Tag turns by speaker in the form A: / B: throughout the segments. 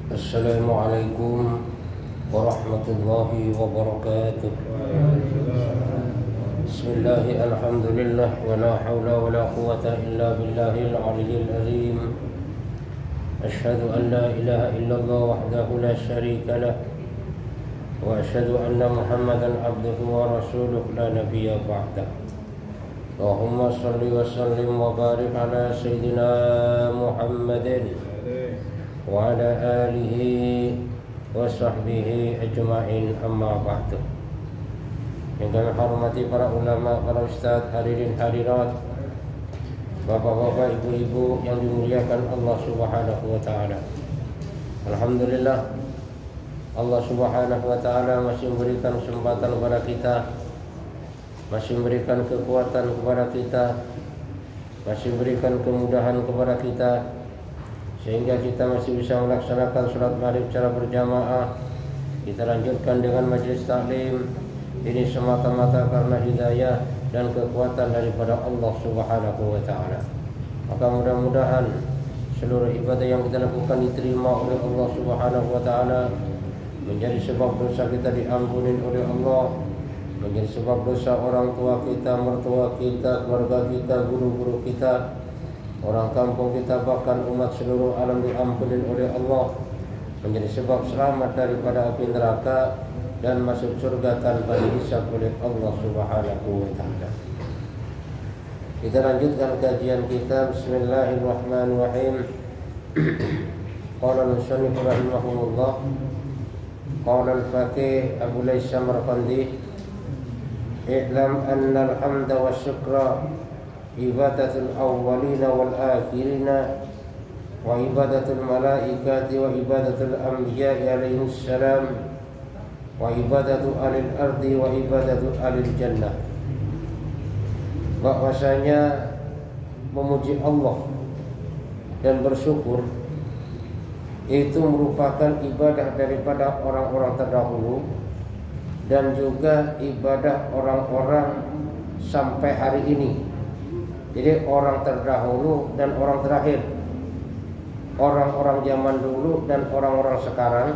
A: Assalamualaikum warahmatullahi wabarakatuh. Bismillahi alhamdulillah wa la hawla wa la quwwata illa billahil aliyyil azim. Asyhadu an la ilaha illallah wahdahu la syarika lah wa asyhadu anna Muhammadan abduhu wa rasuluhu la nabiyya ba'dah. Allahumma shalli wa sallim wa barik ala sayyidina Muhammadin wa ala alihi wa sahbihi ajma'in, amma ba'du. Yang kami hormati para ulama, para ustaz, hadirin hadirat, bapak-bapak, ibu-ibu yang dimuliakan Allah Subhanahu wa taala. Alhamdulillah, Allah Subhanahu wa taala masih memberikan kesempatan kepada kita, masih memberikan kekuatan kepada kita, masih memberikan kemudahan kepada kita, sehingga kita masih bisa melaksanakan sholat maghrib secara berjamaah. Kita lanjutkan dengan majelis taklim. Ini semata-mata karena hidayah dan kekuatan daripada Allah Subhanahu wa taala. Maka mudah-mudahan seluruh ibadah yang kita lakukan diterima oleh Allah Subhanahu wa taala, menjadi sebab dosa kita diampuni oleh Allah, menjadi sebab dosa orang tua kita, mertua kita, keluarga kita, guru-guru kita, orang kampung kita, bahkan umat seluruh alam diampuni oleh Allah, menjadi sebab selamat daripada api neraka dan masuk surga tanpa dihisab oleh Allah Subhanahu wa taala. Kita lanjutkan kajian kita. Bismillahirrahmanirrahim. Qala al-musannif rahimahullah, qala al-faqih Abu Laits Samarqandi, i'lam anna al-hamda wa syukra ibadatul awwalina wal akhirina wa ibadatul malaikati wa ibadatul anbiya'i alaihimus salam wa ibadatu alil ardi wa ibadatu alil jannah. Bahwasanya memuji Allah dan bersyukur itu merupakan ibadah daripada orang-orang terdahulu dan juga ibadah orang-orang sampai hari ini. Jadi orang terdahulu dan orang terakhir, orang-orang zaman dulu dan orang-orang sekarang,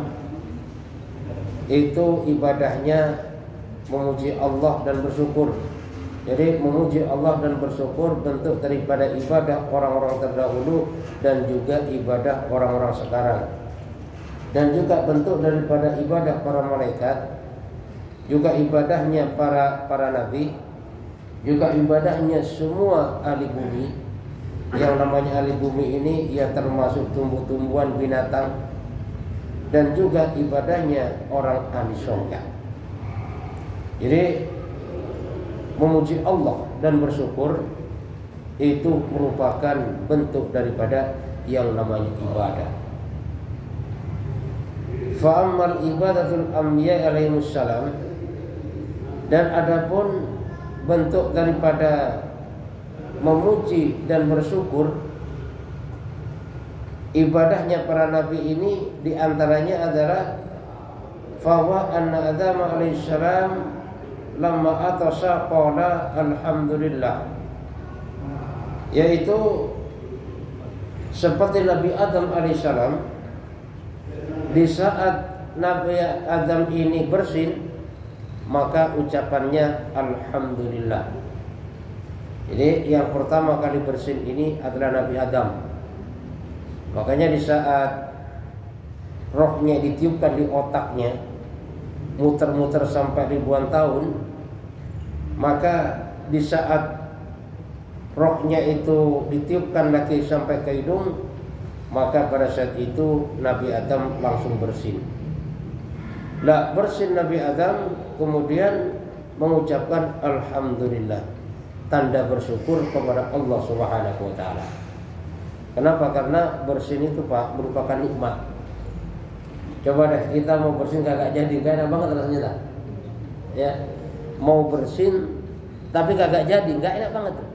A: itu ibadahnya memuji Allah dan bersyukur. Jadi memuji Allah dan bersyukur bentuk daripada ibadah orang-orang terdahulu dan juga ibadah orang-orang sekarang, dan juga bentuk daripada ibadah para malaikat, juga ibadahnya para nabi, juga ibadahnya semua ahli bumi. Yang namanya ahli bumi ini ya termasuk tumbuh-tumbuhan, binatang, dan juga ibadahnya orang ahli surga. Jadi memuji Allah dan bersyukur itu merupakan bentuk daripada yang namanya ibadah. Fa'ammal ibadatul anbiya alaihimus salam, dan adapun bentuk daripada memuji dan bersyukur, ibadahnya para nabi ini diantaranya adalah fawa anna Adam alaihissalam lamma atasa qala alhamdulillah, yaitu seperti Nabi Adam alaihissalam di saat Nabi Adam ini bersin, maka ucapannya alhamdulillah. Jadi yang pertama kali bersin ini adalah Nabi Adam. Makanya di saat rohnya ditiupkan di otaknya, muter-muter sampai ribuan tahun, maka di saat rohnya itu ditiupkan lagi sampai ke hidung, maka pada saat itu Nabi Adam langsung bersin. Lah bersin Nabi Adam, kemudian mengucapkan alhamdulillah, tanda bersyukur kepada Allah Subhanahu wa taala. Kenapa? Karena bersin itu Pak merupakan nikmat. Coba deh kita mau bersin kagak jadi, gak enak banget rasanya tak? Ya, mau bersin tapi kagak jadi, gak enak banget tuh.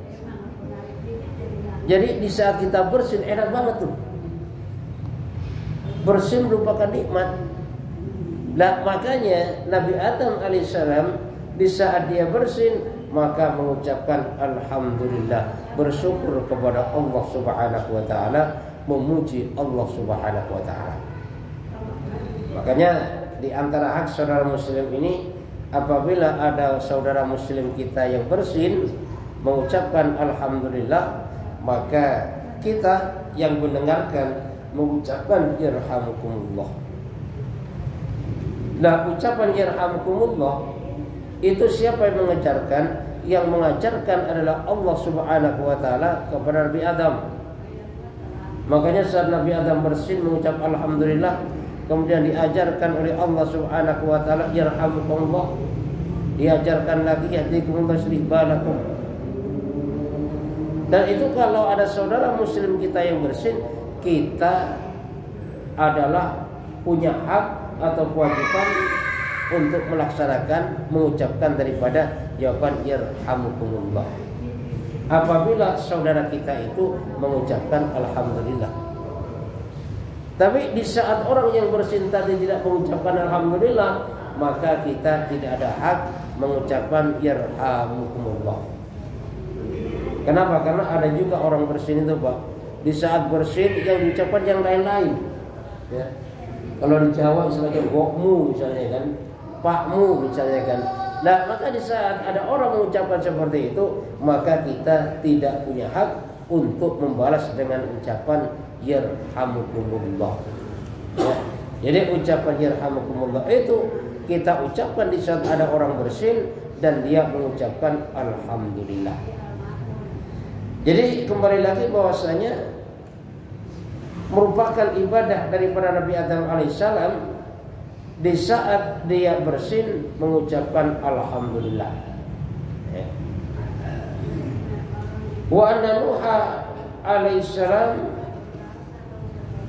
A: Jadi di saat kita bersin enak banget tuh. Bersin merupakan nikmat. Nah makanya Nabi Adam alaihissalam di saat dia bersin maka mengucapkan alhamdulillah, bersyukur kepada Allah Subhanahu wa taala, memuji Allah Subhanahu wa taala. Makanya di antara hak saudara muslim ini, apabila ada saudara muslim kita yang bersin mengucapkan alhamdulillah, maka kita yang mendengarkan mengucapkan yarhamukumullah. Nah, ucapan yarhamukumullah itu siapa yang mengajarkan? Yang mengajarkan adalah Allah Subhanahu wa taala kepada Nabi Adam. Makanya saat Nabi Adam bersin mengucap alhamdulillah, kemudian diajarkan oleh Allah Subhanahu wa taala yarhamukumullah. Diajarkan lagi yahdikumullah yuslih balakum. Dan itu kalau ada saudara muslim kita yang bersin, kita adalah punya hak atau kewajiban untuk melaksanakan, mengucapkan daripada jawaban yarhamukumullah apabila saudara kita itu mengucapkan alhamdulillah. Tapi di saat orang yang bersin tadi tidak mengucapkan alhamdulillah, maka kita tidak ada hak mengucapkan yarhamukumullah. Kenapa? Karena ada juga orang bersin itu, Pak, di saat bersin yang diucapkan yang lain-lain, ya. Kalau di Jawa istilahnya gokmu misalnya kan, pakmu misalnya kan. Nah, maka di saat ada orang mengucapkan seperti itu, maka kita tidak punya hak untuk membalas dengan ucapan yarhamukumullah. Ya. Jadi ucapan yarhamukumullah itu kita ucapkan di saat ada orang bersin dan dia mengucapkan alhamdulillah. Jadi kembali lagi bahwasanya merupakan ibadah daripada Nabi Adam alaihissalam di saat dia bersin mengucapkan alhamdulillah. Ya. Wa anna Nuha alaihissalam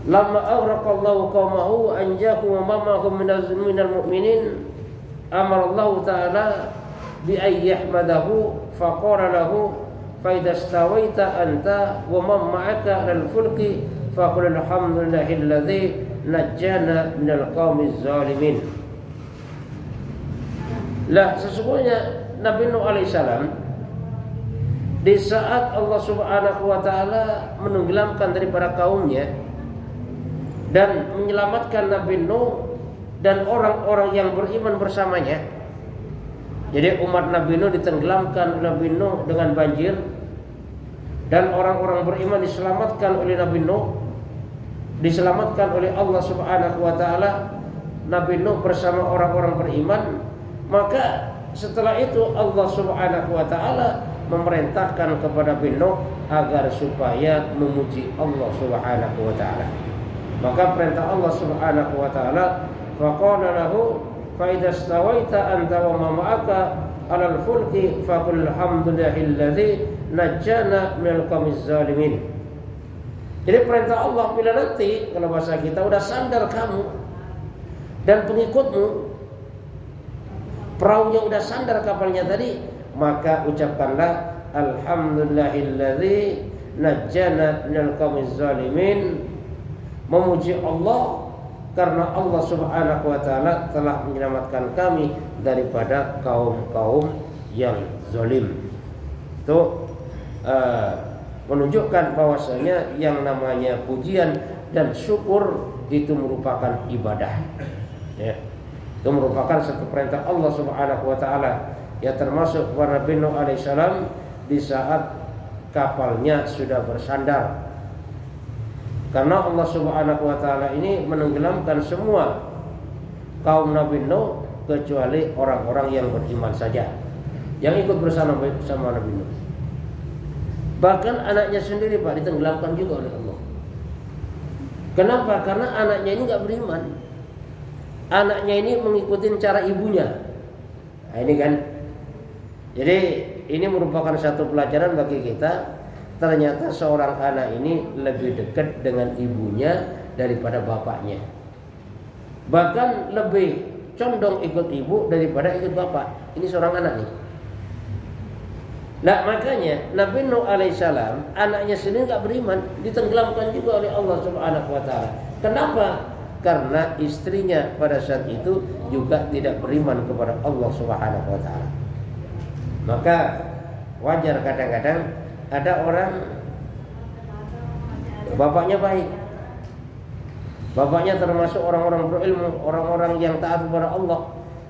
A: lamma aghraqallahu qaumahu anjahu wa mamahum minal mu'minin amara Allah taala bi ay yahmadahu faqala lahu fa idza stawaita anta wa man ma'aka al fulki faqul alhamdulillahilladzi najjana minal qaumiz zalimin. Lah, sesungguhnya Nabi Nuh alaihissalam di saat Allah Subhanahu wa taala menenggelamkan daripada kaumnya dan menyelamatkan Nabi Nuh dan orang-orang yang beriman bersamanya. Jadi umat Nabi Nuh ditenggelamkan oleh Nabi Nuh dengan banjir, dan orang-orang beriman diselamatkan oleh Nabi Nuh, diselamatkan oleh Allah Subhanahu wa taala. Nabi Nuh bersama orang-orang beriman. Maka setelah itu Allah Subhanahu wa taala memerintahkan kepada Nabi Nuh agar supaya memuji Allah Subhanahu wa taala. Maka perintah Allah Subhanahu wa taala, faqala lahu fa idza stawaita anta wa ma ma'aka 'alal fulki faqul alhamdulillahilladzi najjana minal qaumiz zalimin. Jadi perintah Allah, bila nanti kalau bahasa kita udah sandar kamu dan pengikutmu, perahunya udah sandar kapalnya tadi, maka ucapkanlah alhamdulillahilladzi najjana minal qaumiz zalimin. Memuji Allah karena Allah Subhanahu wa taala telah menyelamatkan kami daripada kaum-kaum yang zalim. Itu menunjukkan bahwasanya yang namanya pujian dan syukur itu merupakan ibadah. Ya. Itu merupakan satu perintah Allah Subhanahu wa taala, ya, termasuk kepada Nabi Nuh alaihissalam di saat kapalnya sudah bersandar. Karena Allah Subhanahu wa taala ini menenggelamkan semua kaum Nabi Nuh kecuali orang-orang yang beriman saja yang ikut bersama Nabi Nuh. Bahkan anaknya sendiri, Pak, ditenggelamkan juga oleh Allah. Kenapa? Karena anaknya ini enggak beriman. Anaknya ini mengikuti cara ibunya. Nah, ini kan. Jadi ini merupakan satu pelajaran bagi kita. Ternyata seorang anak ini lebih dekat dengan ibunya daripada bapaknya. Bahkan lebih condong ikut ibu daripada ikut bapak. Ini seorang anak nih. Nah, makanya Nabi Nuh alaihissalam anaknya sendiri enggak beriman, ditenggelamkan juga oleh Allah Subhanahu wa taala. Kenapa? Karena istrinya pada saat itu juga tidak beriman kepada Allah Subhanahu wa taala. Maka wajar kadang-kadang ada orang bapaknya baik, Bapaknya termasuk orang-orang berilmu, orang-orang yang taat kepada Allah.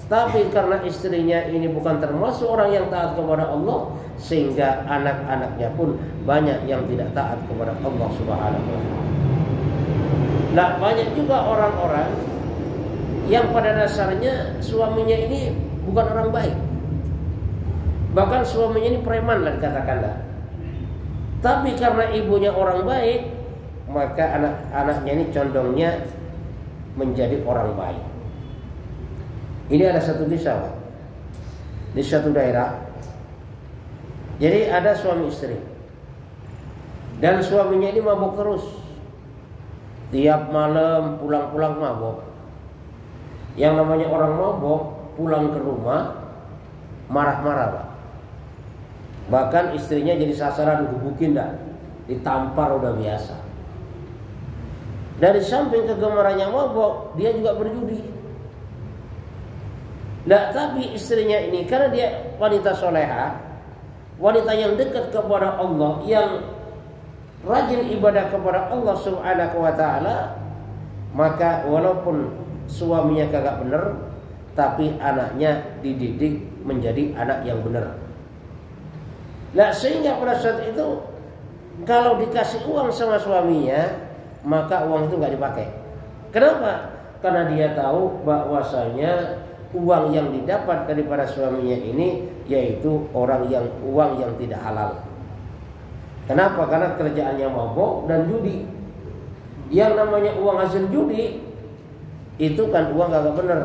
A: Tapi karena istrinya ini bukan termasuk orang yang taat kepada Allah, sehingga anak-anaknya pun banyak yang tidak taat kepada Allah Subhanahu wa taala. Nah, banyak juga orang-orang yang pada dasarnya suaminya ini bukan orang baik. Bahkan suaminya ini preman lah dikatakanlah. Tapi karena ibunya orang baik, maka anak-anaknya ini condongnya menjadi orang baik. Ini ada satu kisah, Pak, di suatu daerah. Jadi ada suami istri, dan suaminya ini mabuk terus. Tiap malam pulang-pulang mabuk. Yang namanya orang mabuk pulang ke rumah marah-marah, Pak. Bahkan istrinya jadi sasaran digebukin dah, ditampar udah biasa. Dari samping kegemarannya mabuk, dia juga berjudi. Nah, tapi istrinya ini karena dia wanita soleha, wanita yang dekat kepada Allah, yang rajin ibadah kepada Allah Subhanahu wa taala, maka walaupun suaminya kagak bener, tapi anaknya dididik menjadi anak yang benar. Nah, sehingga pada saat itu kalau dikasih uang sama suaminya, maka uang itu nggak dipakai. Kenapa? Karena dia tahu bahwasanya uang yang didapat daripada suaminya ini yaitu uang yang tidak halal. Kenapa? Karena kerjaannya mabok dan judi. Yang namanya uang hasil judi itu kan uang kagak benar.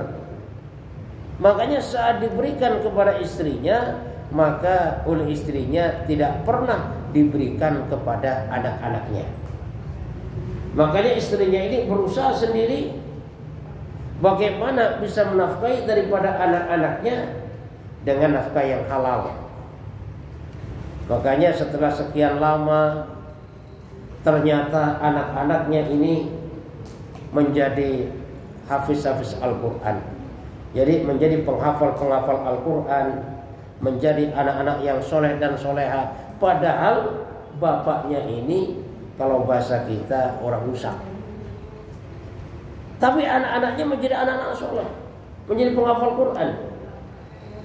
A: Makanya saat diberikan kepada istrinya, maka oleh istrinya tidak pernah diberikan kepada anak-anaknya. Makanya istrinya ini berusaha sendiri bagaimana bisa menafkahi daripada anak-anaknya dengan nafkah yang halal. Makanya setelah sekian lama, ternyata anak-anaknya ini menjadi hafiz-hafiz Al-Quran. Jadi menjadi penghafal-penghafal Al-Quran, menjadi anak-anak yang soleh dan soleha. Padahal bapaknya ini kalau bahasa kita orang rusak. Tapi anak-anaknya menjadi anak-anak soleh, menjadi penghafal Quran.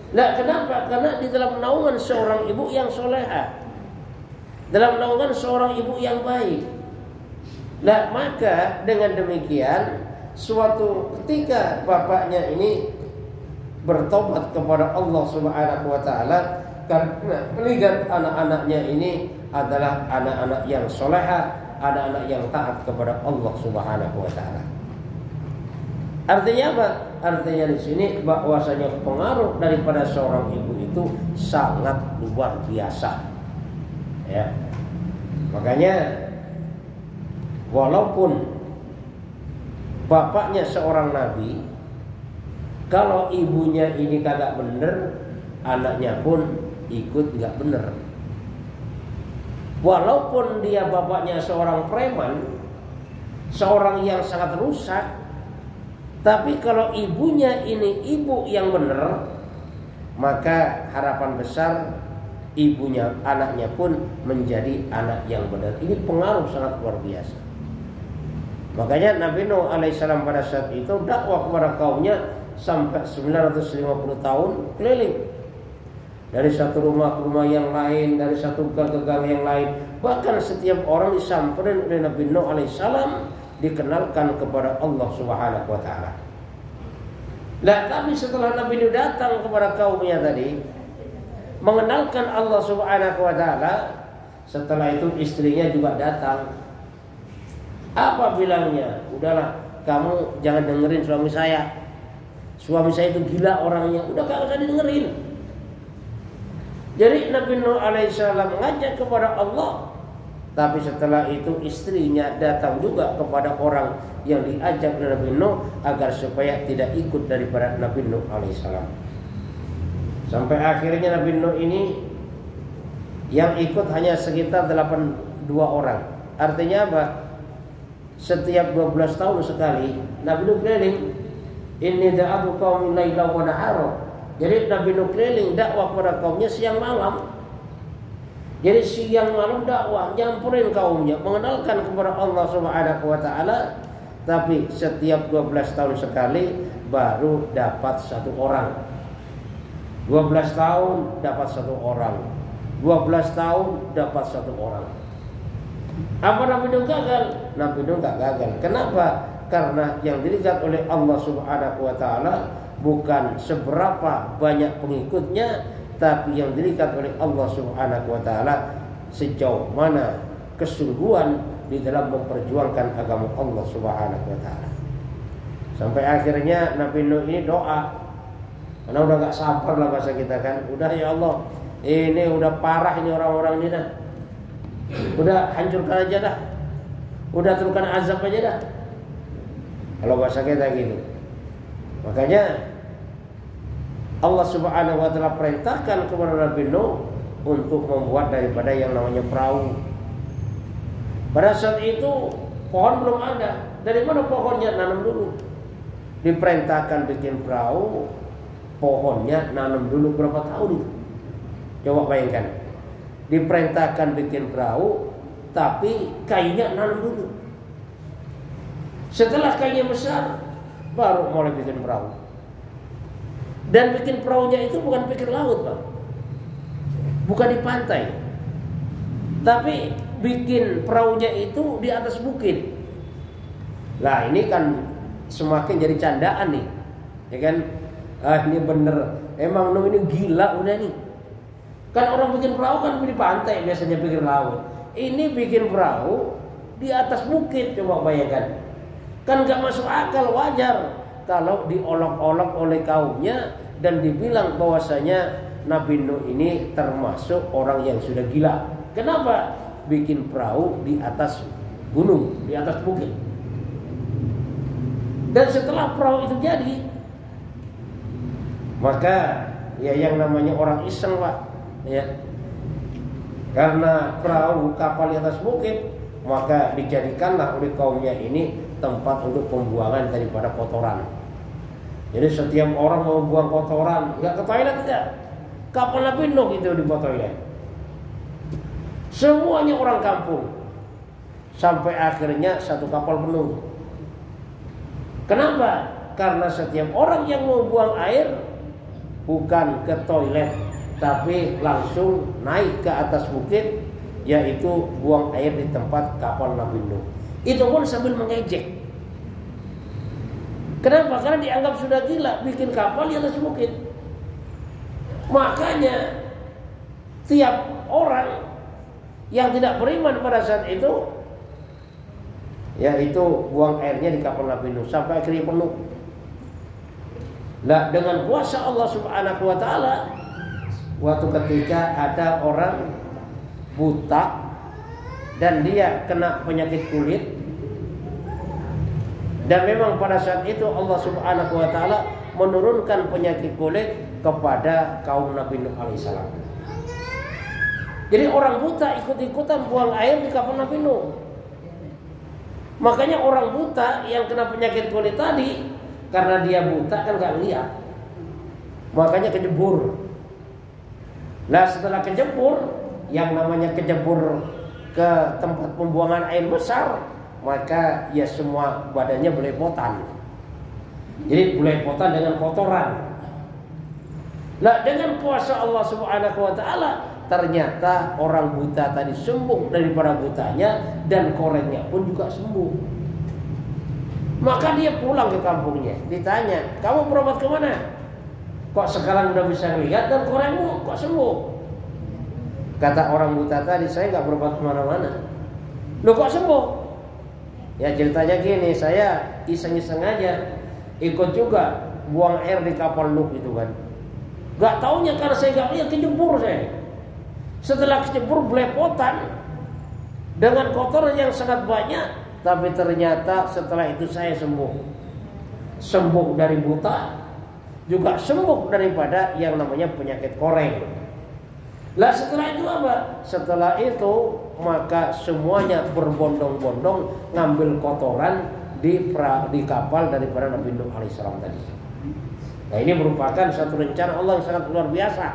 A: Nah, kenapa? Karena di dalam naungan seorang ibu yang soleha, dalam naungan seorang ibu yang baik. Nah, maka dengan demikian, suatu ketika bapaknya ini bertobat kepada Allah Subhanahu wa taala karena melihat anak-anaknya ini adalah anak-anak yang soleha, anak-anak yang taat kepada Allah Subhanahu wa taala. Artinya apa? Artinya di sini bahwasanya pengaruh daripada seorang ibu itu sangat luar biasa. Ya. Makanya walaupun bapaknya seorang nabi, kalau ibunya ini kagak bener, anaknya pun ikut nggak bener. Walaupun dia bapaknya seorang preman, seorang yang sangat rusak, tapi kalau ibunya ini ibu yang benar, maka harapan besar ibunya, anaknya pun menjadi anak yang benar. Ini pengaruh sangat luar biasa. Makanya Nabi Nuh alaihissalam pada saat itu dakwah kepada kaumnya sampai 950 tahun keliling. Dari satu rumah ke rumah yang lain, dari satu gang ke gang yang lain. Bahkan setiap orang disamperin oleh Nabi Nuh alaihissalam, dikenalkan kepada Allah Subhanahu wa taala. Nah, tapi setelah Nabi Nuh datang kepada kaumnya tadi, mengenalkan Allah Subhanahu wa taala, setelah itu istrinya juga datang. Apa bilangnya? Udahlah, kamu jangan dengerin suami saya. Suami saya itu gila orangnya. Udah gak usah didengerin. Jadi Nabi Nuh alaihissalam mengajak kepada Allah. Tapi setelah itu istrinya datang juga kepada orang yang diajak oleh Nabi Nuh agar supaya tidak ikut daripada Nabi Nuh alaihissalam. Sampai akhirnya Nabi Nuh ini yang ikut hanya sekitar 82 orang. Artinya apa? Setiap 12 tahun sekali Nabi Nuh keliling. Inni da'atu qaumi laila wa nahara. Jadi Nabi Nuh keliling dakwah kepada kaumnya siang malam. Jadi siang malam dakwah, nyampurin kaumnya, mengenalkan kepada Allah Subhanahu wa taala. tapi setiap 12 tahun sekali baru dapat 1 orang. 12 tahun dapat 1 orang. 12 tahun dapat 1 orang. Apa Nabi Nuh gagal? Nabi Nuh gak gagal. Kenapa? Karena yang dilihat oleh Allah Subhanahu wa taala bukan seberapa banyak pengikutnya, tapi yang dilihat oleh Allah Subhanahu wa taala sejauh mana kesungguhan di dalam memperjuangkan agama Allah Subhanahu wa taala. Sampai akhirnya Nabi Nuh ini doa, karena udah gak sabar lah bahasa kita kan. Udah ya Allah, ini udah parah ini orang-orang ini dah. Udah hancurkan aja dah. Udah turunkan azab aja dah. Kalau bahasa kita gitu. Makanya Allah Subhanahu wa taala perintahkan kepada Nabi Nuh untuk membuat daripada yang namanya perahu. Pada saat itu pohon belum ada. Dari mana pohonnya? Nanam dulu. Diperintahkan bikin perahu, pohonnya nanam dulu berapa tahun itu? Coba bayangkan. Diperintahkan bikin perahu, tapi kayunya nanam dulu. Setelah kayunya besar, baru mulai bikin perahu. Dan bikin perahunya itu bukan pinggir laut, Pak. Bukan di pantai. Tapi bikin perahunya itu di atas bukit. Lah ini kan semakin jadi candaan nih. Ya kan? Ini bener. Emang Nuh ini gila udah nih. Kan orang bikin perahu kan di pantai biasanya pinggir laut. Ini bikin perahu di atas bukit, coba bayangkan. Kan gak masuk akal, wajar kalau diolok-olok oleh kaumnya dan dibilang bahwasanya Nabi Nuh ini termasuk orang yang sudah gila. Kenapa? Bikin perahu di atas gunung, di atas bukit. Dan setelah perahu itu jadi, maka ya yang namanya orang iseng, Pak, ya. Karena perahu kapal di atas bukit, maka dijadikanlah oleh kaumnya ini tempat untuk pembuangan daripada kotoran. Jadi setiap orang mau buang kotoran, nggak ke toilet tidak. Kapal Nabi Nuh itu dibuat toilet. Semuanya orang kampung. Sampai akhirnya satu kapal penuh. Kenapa? Karena setiap orang yang mau buang air bukan ke toilet, tapi langsung naik ke atas bukit, yaitu buang air di tempat kapal Nabi Nuh. Itu pun sambil mengejek. Kenapa? Karena dianggap sudah gila bikin kapal di atas bukit. Makanya tiap orang yang tidak beriman pada saat itu, yaitu buang airnya di kapal Nabi Nuh sampai akhirnya penuh. Nah, dengan kuasa Allah Subhanahu wa taala, waktu ketika ada orang buta dan dia kena penyakit kulit, dan memang pada saat itu Allah Subhanahu wa taala menurunkan penyakit kulit kepada kaum Nabi Nuh alaihissalam. Jadi orang buta ikut-ikutan buang air di kapal Nabi Nuh. Makanya orang buta yang kena penyakit kulit tadi, karena dia buta kan gak lihat, makanya kejebur. Nah setelah kejebur, yang namanya kejebur ke tempat pembuangan air besar, maka ya semua badannya belepotan. Jadi belepotan dengan kotoran. Nah dengan kuasa Allah Subhanahu wa taala, ternyata orang buta tadi sembuh daripada butanya, dan korengnya pun juga sembuh. Maka dia pulang ke kampungnya. Ditanya, kamu berobat kemana? Kok sekarang udah bisa lihat dan korengmu kok sembuh? Kata orang buta tadi, saya gak berobat kemana-mana. Loh kok sembuh? Ya ceritanya gini, saya iseng-iseng aja ikut juga buang air di kapal Nuh itu kan. Gak taunya karena saya gak lihat, kejebur saya. Setelah kejebur belepotan dengan kotoran yang sangat banyak, tapi ternyata setelah itu saya sembuh. Sembuh dari buta, juga sembuh daripada yang namanya penyakit koreng. Lah setelah itu apa? Setelah itu maka semuanya berbondong-bondong ngambil kotoran di kapal daripada Nabi Nuh alaihissalam tadi. Nah ini merupakan satu rencana Allah yang sangat luar biasa,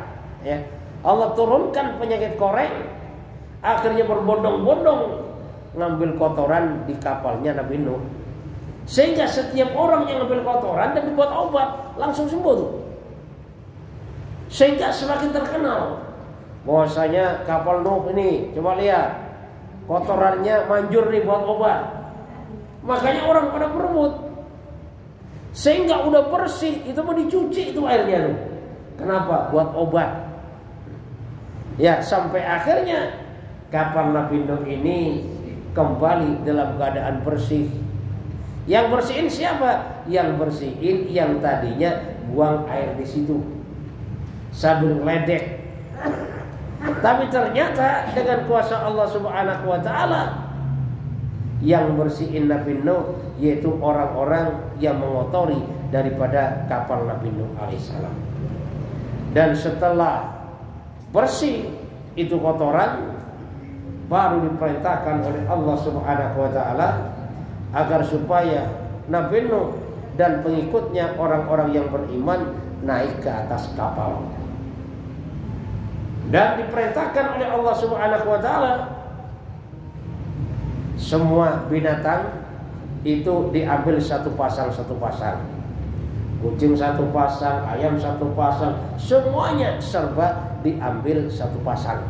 A: ya. Allah turunkan penyakit koreng, akhirnya berbondong-bondong ngambil kotoran di kapalnya Nabi Nuh. Sehingga setiap orang yang ambil kotoran dan dibuat obat langsung sembuh tuh. Sehingga semakin terkenal bahwasanya kapal Nuh ini, coba lihat, kotorannya manjur nih buat obat. Makanya orang pada berebut. Sehingga udah bersih, itu mau dicuci itu airnya tuh. Kenapa? Buat obat. Ya, sampai akhirnya kapal Nabi Nuh ini kembali dalam keadaan bersih. Yang bersihin siapa? Yang bersihin yang tadinya buang air di situ sambil ngeledek. Tapi ternyata dengan kuasa Allah Subhanahu wa taala yang bersihin Nabi Nuh yaitu orang-orang yang mengotori daripada kapal Nabi Nuh alaihissalam. Dan setelah bersih itu kotoran, baru diperintahkan oleh Allah Subhanahu wa taala agar supaya Nabi Nuh dan pengikutnya orang-orang yang beriman naik ke atas kapal. Dan diperintahkan oleh Allah Subhanahu wa taala semua binatang itu diambil satu pasang. Kucing satu pasang, ayam satu pasang, semuanya serba diambil satu pasang.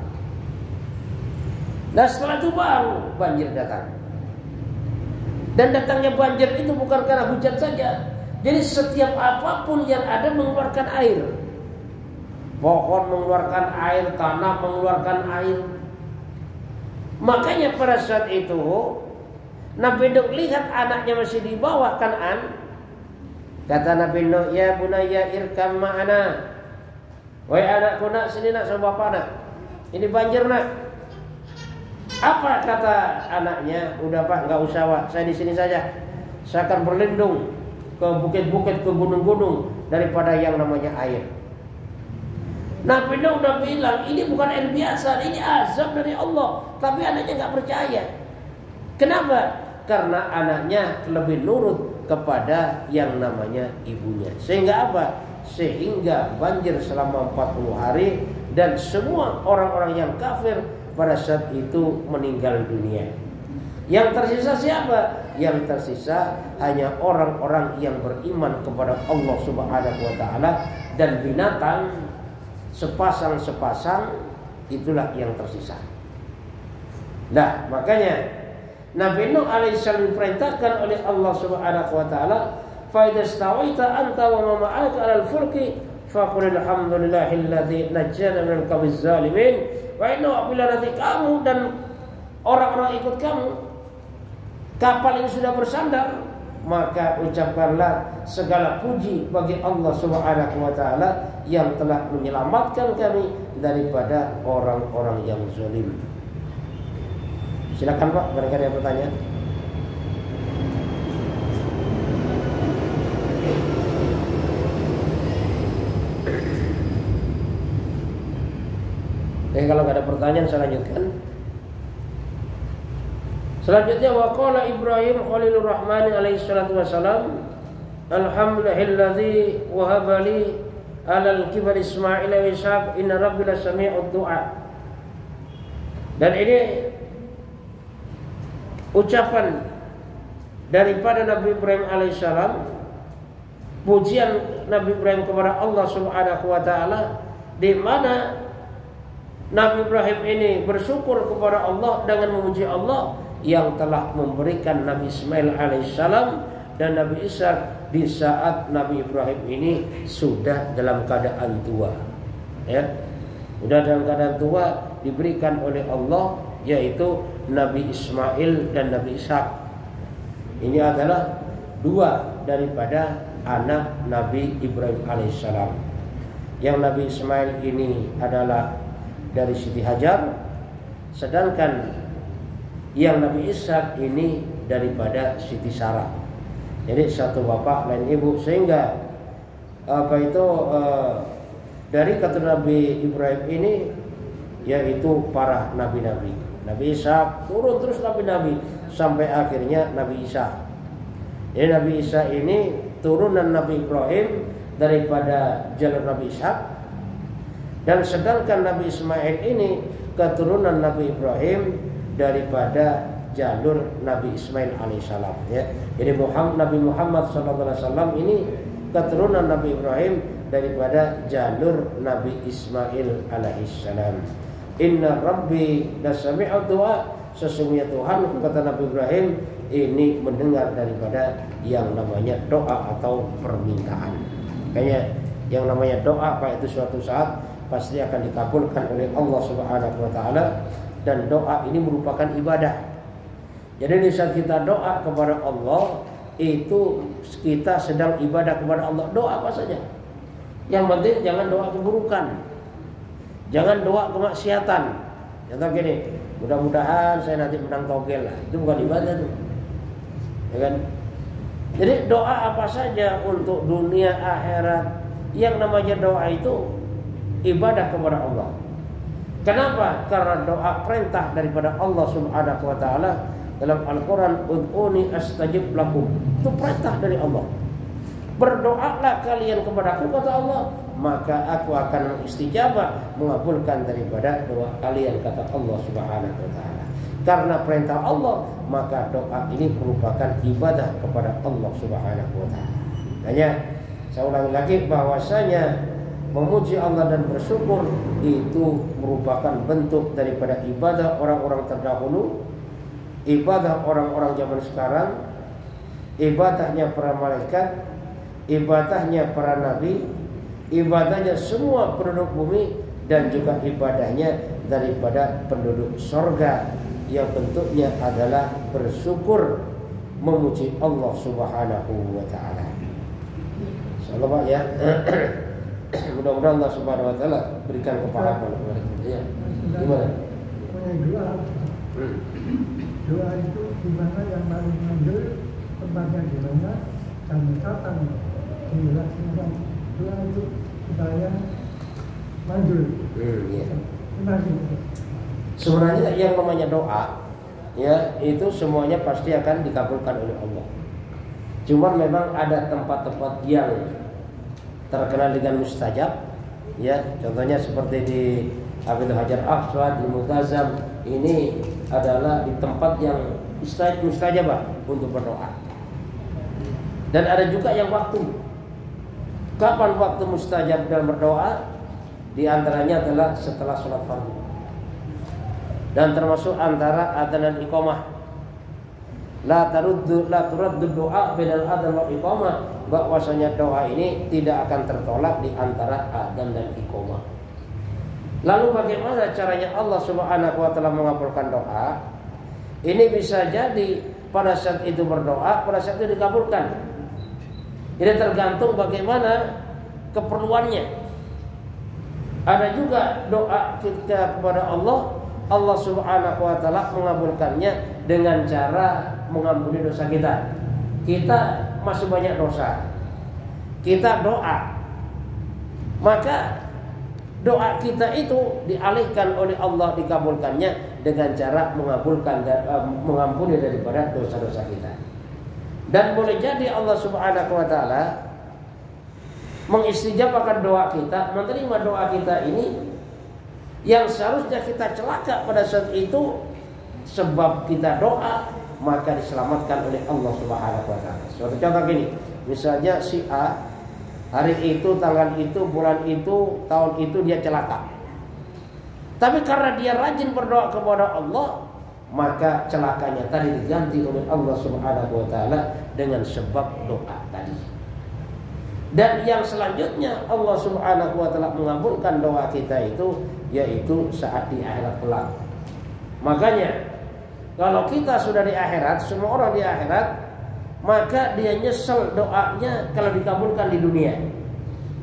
A: Nah setelah itu baru banjir datang. Dan datangnya banjir itu bukan karena hujan saja. Jadi setiap apapun yang ada mengeluarkan air. Pohon mengeluarkan air, tanah mengeluarkan air. Makanya pada saat itu Nabi Nuh lihat anaknya masih di bawah Kan'an. Kata Nabi Nuh, ya bunayya irkam ma'ana. Wahai anakku nak, sini nak sama bapak nak. Ini banjir nak. Apa kata anaknya? Udah pak, nggak usah pak, saya di sini saja. Saya akan berlindung ke bukit-bukit, ke gunung-gunung daripada yang namanya air. Nabi Nuh udah bilang ini bukan air biasa, ini azab dari Allah. Tapi anaknya nggak percaya. Kenapa? Karena anaknya lebih nurut kepada yang namanya ibunya. Sehingga apa? Sehingga banjir selama 40 hari dan semua orang-orang yang kafir pada saat itu meninggal dunia. Yang tersisa siapa? Yang tersisa hanya orang-orang yang beriman kepada Allah Subhanahu wa taala dan binatang sepasang-sepasang itulah yang tersisa. Nah, makanya Nabi Nuh alaihissalam diperintahkan oleh Allah Subhanahu wa taala, "Fa idza stawaita anta wa man ma'aka 'alal fulki faqul alhamdulillahilladzi najjana minal qaumiz zalimin." Wa inna apabila nanti kamu dan orang-orang ikut kamu kapal ini sudah bersandar, maka ucapkanlah segala puji bagi Allah Subhanahu wa taala yang telah menyelamatkan kami daripada orang-orang yang zalim. Silakan Pak, barangkali ada pertanyaan. Kalau nggak ada pertanyaan saya lanjutkan. Selanjutnya waqala Ibrahim Khalilur Rahman alaihi salatu wasalam, alhamdulillahilladzi wahaba li alal kibar Ismail wa Ishaq inna rabbi lasami'ud du'a. Dan ini ucapan daripada Nabi Ibrahim alaihissalam, pujian Nabi Ibrahim kepada Allah Subhanahu wa taala, di mana Nabi Ibrahim ini bersyukur kepada Allah dengan memuji Allah yang telah memberikan Nabi Ismail alaihissalam dan Nabi Ishak di saat Nabi Ibrahim ini sudah dalam keadaan tua. Ya, sudah dalam keadaan tua diberikan oleh Allah, yaitu Nabi Ismail dan Nabi Ishak. Ini adalah dua daripada anak Nabi Ibrahim alaihissalam. Yang Nabi Ismail ini adalah dari Siti Hajar, sedangkan yang Nabi Ishak ini daripada Siti Sarah. Jadi satu bapak lain ibu, sehingga dari keturunan Nabi Ibrahim ini yaitu para nabi-nabi. Nabi Ishak turun terus nabi-nabi sampai akhirnya Nabi Isa. Jadi Nabi Isa ini turunan Nabi Ibrahim daripada jalur Nabi Ishak, dan sedangkan Nabi Ismail ini keturunan Nabi Ibrahim daripada jalur Nabi Ismail alaihissalam ya. Jadi Nabi Muhammad SAW ini keturunan Nabi Ibrahim daripada jalur Nabi Ismail alaihissalam. Inna Rabbi lasami'u du'a, sesungguhnya Tuhan, kata Nabi Ibrahim, ini mendengar daripada yang namanya doa atau permintaan. Kayaknya yang namanya doa pada itu suatu saat pasti akan dikabulkan oleh Allah Subhanahu wa taala, dan doa ini merupakan ibadah. Jadi di saat kita doa kepada Allah itu kita sedang ibadah kepada Allah. Doa apa saja. Yang penting jangan doa keburukan. Jangan doa kemaksiatan. Contoh gini, mudah-mudahan saya nanti menang togel lah. Itu bukan ibadah tuh. Ya kan? Jadi doa apa saja untuk dunia akhirat, yang namanya doa itu ibadah kepada Allah. Kenapa? Karena doa perintah daripada Allah Subhanahu wa taala dalam Al-Qur'an, ud'uni astajib lakum. Itu perintah dari Allah. Berdoalah kalian kepadaku, kata Allah, maka aku akan istijabah, mengabulkan daripada doa kalian, kata Allah Subhanahu wa taala. Karena perintah Allah, maka doa ini merupakan ibadah kepada Allah Subhanahu wa taala. Hanya saya ulangi lagi bahwasanya memuji Allah dan bersyukur itu merupakan bentuk daripada ibadah orang-orang terdahulu, ibadah orang-orang zaman sekarang, ibadahnya para malaikat, ibadahnya para nabi, ibadahnya semua penduduk bumi, dan juga ibadahnya daripada penduduk sorga, yang bentuknya adalah bersyukur memuji Allah Subhanahu wa taala. Insyaallah ya. Mudah-mudahan Allah Subhanahu wa taala berikan kepahaman kepada kita. Ya. Gimana?
B: Doa itu di mana yang paling manjur, tempatnya di mana, dan kapan dilaksanakan doa itu supaya manjur.
A: Iya.
B: Terima kasih.
A: Sebenarnya yang namanya doa ya itu semuanya pasti akan dikabulkan oleh Allah. Cuma memang ada tempat-tempat yang terkenal dengan mustajab ya, contohnya seperti di Habibul Hajar Aswad di Multazam, ini adalah di tempat yang mustajabah untuk berdoa. Dan ada juga yang waktu. Kapan waktu mustajab dalam berdoa? Di antaranya adalah setelah sholat fardu. Dan termasuk antara adzan dan iqamah. La turaddu doa bainal adzan wal iqamah, bahwasanya doa ini tidak akan tertolak di antara adzan dan iqamah. Lalu bagaimana caranya Allah Subhanahu wa taala mengabulkan doa? Ini bisa jadi pada saat itu berdoa, pada saat itu dikabulkan. Jadi tergantung bagaimana keperluannya. Ada juga doa kita kepada Allah, Allah Subhanahu wa taala mengabulkannya dengan cara mengampuni dosa kita. Kita masih banyak dosa. Kita doa. Maka doa kita itu dialihkan oleh Allah, dikabulkannya dengan cara mengampuni daripada dosa-dosa kita. Dan boleh jadi Allah Subhanahu wa taala mengistijabahkan doa kita, menerima doa kita ini yang seharusnya kita celaka pada saat itu, sebab kita doa maka diselamatkan oleh Allah Subhanahu wa taala. Suatu contoh gini, misalnya si A hari itu, tanggal itu, bulan itu, tahun itu dia celaka. Tapi karena dia rajin berdoa kepada Allah, maka celakanya tadi diganti oleh Allah Subhanahu wa taala dengan sebab doa tadi. Dan yang selanjutnya Allah Subhanahu wa taala mengabulkan doa kita itu, yaitu saat di akhirat kelak. Makanya kalau kita sudah di akhirat, semua orang di akhirat, maka dia nyesel doanya kalau dikabulkan di dunia.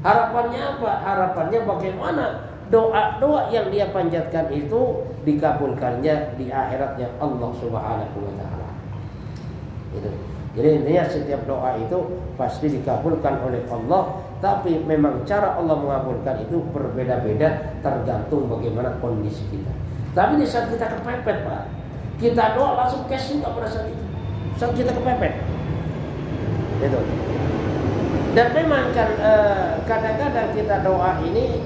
A: Harapannya apa? Harapannya bagaimana doa-doa yang dia panjatkan itu dikabulkannya di akhiratnya Allah Subhanahu wa taala. Itu. Jadi intinya setiap doa itu pasti dikabulkan oleh Allah, tapi memang cara Allah mengabulkan itu berbeda-beda tergantung bagaimana kondisi kita. Tapi di saat kita kepepet, Pak, kita doa langsung cash juga pada saat itu. Saat kita kepepet. Gitu. Dan memang kan kadang-kadang kita doa ini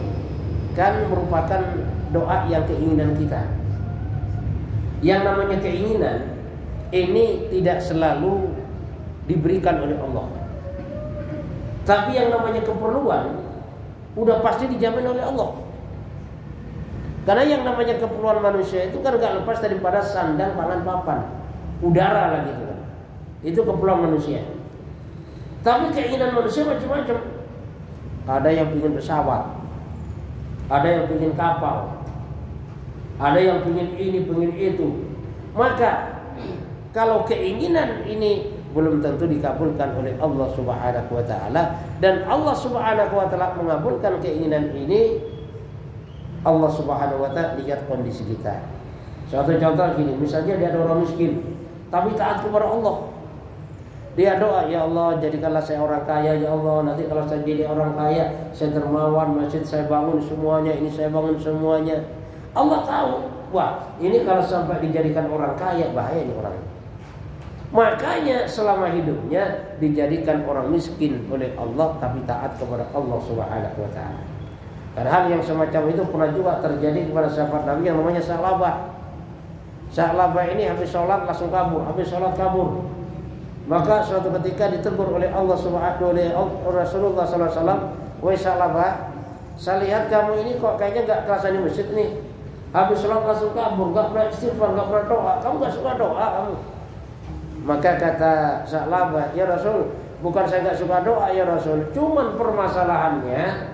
A: kan merupakan doa yang keinginan kita. Yang namanya keinginan ini tidak selalu diberikan oleh Allah. Tapi yang namanya keperluan udah pasti dijamin oleh Allah. Karena yang namanya keperluan manusia itu kan gak lepas daripada sandang, pangan, papan, udara lah gitu kan. Itu keperluan manusia. Tapi keinginan manusia macam-macam. Ada yang ingin pesawat, ada yang ingin kapal, ada yang ingin ini, ingin itu. Maka kalau keinginan ini belum tentu dikabulkan oleh Allah Subhanahu wa taala, dan Allah Subhanahu wa taala mengabulkan keinginan ini, Allah Subhanahu wa taala lihat kondisi kita. Suatu contoh gini, misalnya dia ada orang miskin tapi taat kepada Allah. Dia doa, ya Allah jadikanlah saya orang kaya, ya Allah nanti kalau saya jadi orang kaya saya dermawan, masjid saya bangun semuanya, ini saya bangun semuanya. Allah tahu, wah ini kalau sampai dijadikan orang kaya bahaya nih orang. Makanya selama hidupnya dijadikan orang miskin oleh Allah tapi taat kepada Allah Subhanahu wa taala. Dan hal yang semacam itu pernah juga terjadi kepada sahabat Nabi yang namanya Sa'labah. Sa'labah ini habis sholat langsung kabur, habis sholat kabur. Maka suatu ketika ditegur oleh Allah Subhanahu oleh Rasulullah sallallahu alaihi wasallam, "Wahai Sa'labah, saya lihat kamu ini kok kayaknya enggak kerasa di masjid nih. Habis sholat langsung kabur, enggak pernah istighfar, enggak pernah doa. Kamu enggak suka doa kamu?" Maka kata Sa'labah, "Ya Rasul, bukan saya enggak suka doa ya Rasul, cuman permasalahannya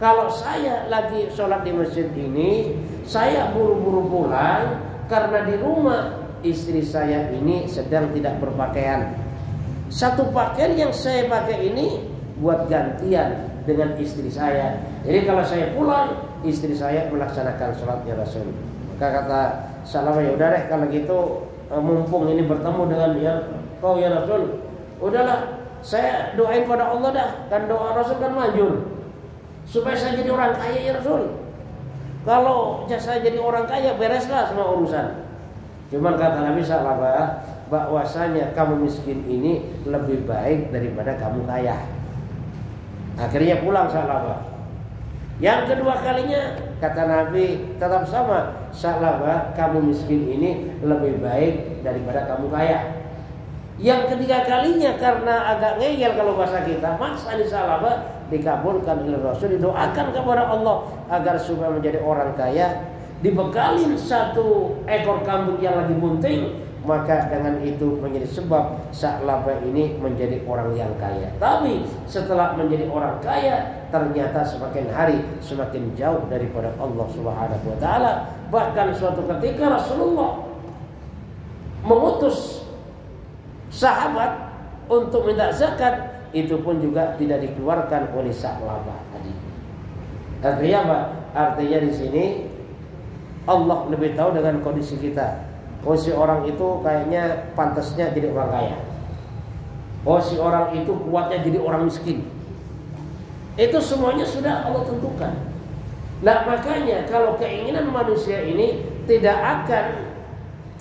A: kalau saya lagi sholat di masjid ini, saya buru-buru pulang karena di rumah istri saya ini sedang tidak berpakaian. Satu pakaian yang saya pakai ini buat gantian dengan istri saya. Jadi kalau saya pulang, istri saya melaksanakan sholat ya Rasul." Maka kata Sa'labah, "Ya udah deh kalau gitu, mumpung ini bertemu dengan kau ya Rasul, udahlah saya doain pada Allah dah, kan doa Rasul kan manjur, supaya saya jadi orang kaya ya Rasul. Kalau saya jadi orang kaya bereslah semua urusan." Cuman kata Nabi Sa'labah, bahwasanya kamu miskin ini lebih baik daripada kamu kaya. Akhirnya pulang Sa'labah. Yang kedua kalinya kata Nabi tetap sama, Sa'labah kamu miskin ini lebih baik daripada kamu kaya. Yang ketiga kalinya karena agak ngeyel kalau bahasa kita, maksa di Sa'labah dikabulkan oleh Rasul, didoakan kepada Allah agar supaya menjadi orang kaya, dibekalin 1 ekor kambing yang lagi bunting, maka dengan itu menjadi sebab Sa'labah ini menjadi orang yang kaya. Tapi setelah menjadi orang kaya, ternyata semakin hari semakin jauh daripada Allah Subhanahu wa taala. Bahkan suatu ketika Rasulullah mengutus sahabat untuk minta zakat, itu pun juga tidak dikeluarkan oleh Sa'labah tadi. Artinya apa? Artinya di sini Allah lebih tahu dengan kondisi kita. Oh si orang itu kayaknya pantasnya jadi orang kaya. Oh si orang itu kuatnya jadi orang miskin. Itu semuanya sudah Allah tentukan. Nah makanya kalau keinginan manusia ini tidak akan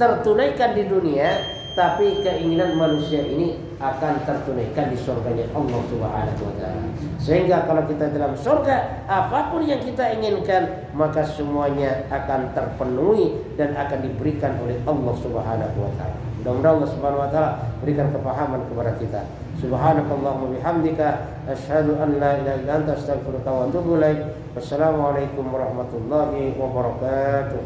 A: tertunaikan di dunia, tapi keinginan manusia ini akan tertunaikan di surganya Allah Subhanahu wa taala. Sehingga kalau kita dalam surga, apapun yang kita inginkan maka semuanya akan terpenuhi dan akan diberikan oleh Allah Subhanahu wa taala. Mudah-mudahan Allah Subhanahu wa taala berikan kepahaman kepada kita. Subhanakallahumma bihamdika asyhadu an la ilaha illa anta astaghfiruka wa atubu ilaik. Wassalamualaikum warahmatullahi wabarakatuh.